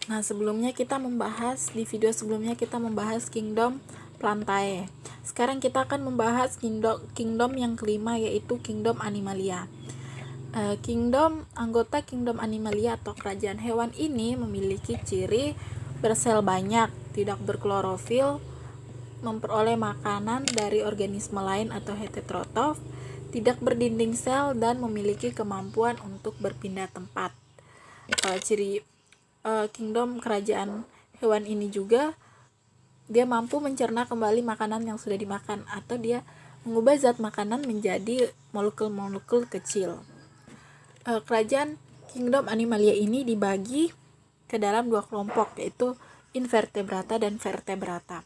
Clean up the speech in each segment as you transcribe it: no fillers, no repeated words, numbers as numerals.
Nah, di video sebelumnya kita membahas kingdom Plantae. Sekarang kita akan membahas kingdom yang kelima, yaitu kingdom Animalia. Anggota kingdom Animalia atau kerajaan hewan ini memiliki ciri bersel banyak, tidak berklorofil, memperoleh makanan dari organisme lain atau heterotrof, tidak berdinding sel, dan memiliki kemampuan untuk berpindah tempat. Ciri kingdom kerajaan hewan ini juga, dia mampu mencerna kembali makanan yang sudah dimakan, atau dia mengubah zat makanan menjadi molekul-molekul kecil. Kerajaan kingdom Animalia ini dibagi ke dalam dua kelompok, yaitu invertebrata dan vertebrata.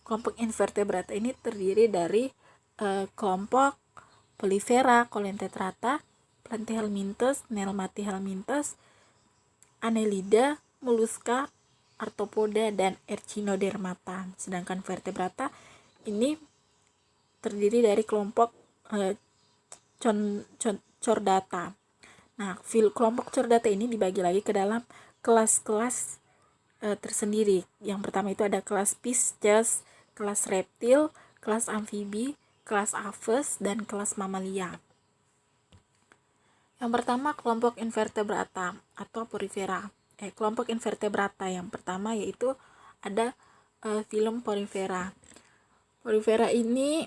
Kelompok invertebrata ini terdiri dari kelompok Polyphera, Colentetrata, Platyhelminthes, Nelmathyhelminthes, Annelida, Mollusca, Arthropoda, dan Echinodermata. Sedangkan vertebrata ini terdiri dari kelompok Chordata. Nah, kelompok Chordata ini dibagi lagi ke dalam kelas-kelas tersendiri. Yang pertama itu ada kelas Pisces, kelas reptil, kelas amfibi, kelas aves, dan kelas mamalia. Yang pertama, kelompok invertebrata atau porifera. Kelompok invertebrata yang pertama yaitu ada filum porifera. Porifera ini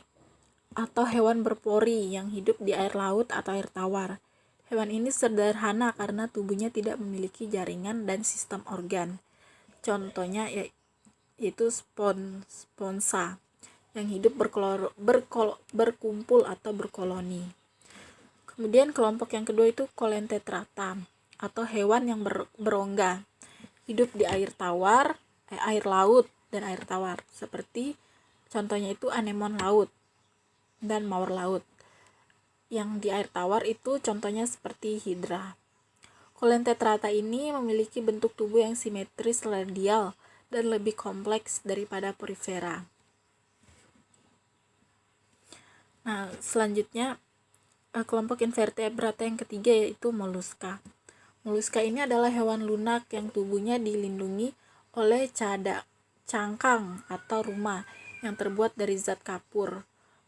atau hewan berpori yang hidup di air laut atau air tawar. Hewan ini sederhana karena tubuhnya tidak memiliki jaringan dan sistem organ. Contohnya yaitu sponsa yang hidup berkumpul atau berkoloni. Kemudian kelompok yang kedua itu Colentetrata atau hewan yang berongga, hidup di air laut dan air tawar, seperti contohnya itu anemon laut dan mawar laut. Yang di air tawar itu contohnya seperti hidra. Colentetrata ini memiliki bentuk tubuh yang simetris radial dan lebih kompleks daripada porifera. Nah, selanjutnya kelompok invertebrata yang ketiga yaitu Mollusca. Mollusca ini adalah hewan lunak yang tubuhnya dilindungi oleh cangkang atau rumah yang terbuat dari zat kapur.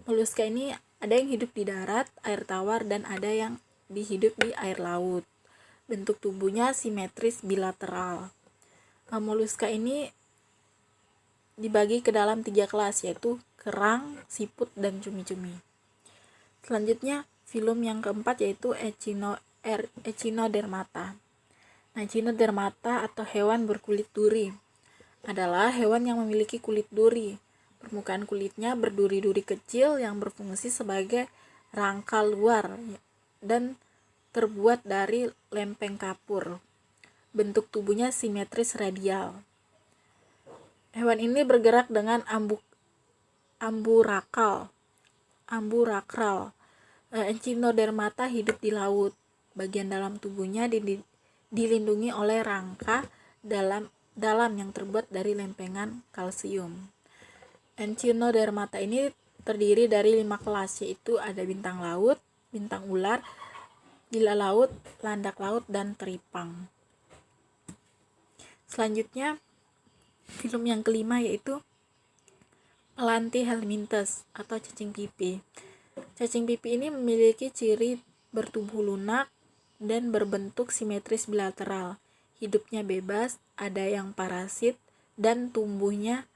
Mollusca ini ada yang hidup di darat, air tawar, dan ada yang hidup di air laut. Bentuk tubuhnya simetris bilateral. Mollusca ini dibagi ke dalam 3 kelas, yaitu kerang, siput, dan cumi-cumi. Selanjutnya filum yang keempat yaitu Echinodermata. Nah, Echinodermata atau hewan berkulit duri adalah hewan yang memiliki kulit duri. Permukaan kulitnya berduri-duri kecil yang berfungsi sebagai rangka luar dan terbuat dari lempeng kapur. Bentuk tubuhnya simetris radial. Hewan ini bergerak dengan amburakral. Echinodermata hidup di laut. Bagian dalam tubuhnya dilindungi oleh rangka dalam yang terbuat dari lempengan kalsium. Echinodermata ini terdiri dari 5 kelas, yaitu ada bintang laut, bintang ular, gila laut, landak laut, dan teripang. Selanjutnya filum yang kelima yaitu Platyhelminthes atau cacing pipi. Cacing pipi ini memiliki ciri bertubuh lunak dan berbentuk simetris bilateral. Hidupnya bebas, ada yang parasit, dan tubuhnya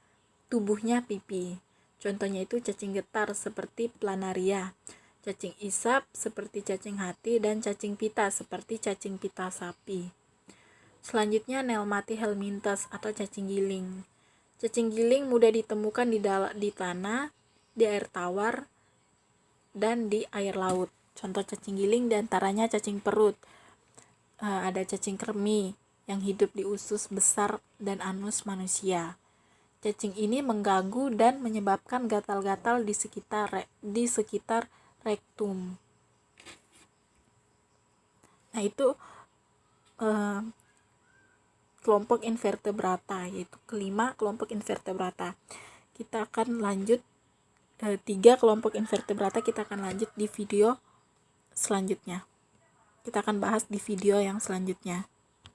pipi. Contohnya itu cacing getar seperti planaria, cacing isap seperti cacing hati, dan cacing pita seperti cacing pita sapi. Selanjutnya Nelmathyhelminthes atau cacing giling. Cacing giling mudah ditemukan di tanah, di air tawar, dan di air laut. Contoh cacing giling diantaranya cacing perut, ada cacing kremi yang hidup di usus besar dan anus manusia. Cacing ini mengganggu dan menyebabkan gatal-gatal di sekitar rektum. Nah, itu kelompok invertebrata, yaitu kelima kelompok invertebrata. Kita akan lanjut 3 kelompok invertebrata kita akan lanjut di video selanjutnya. Kita akan bahas di video yang selanjutnya.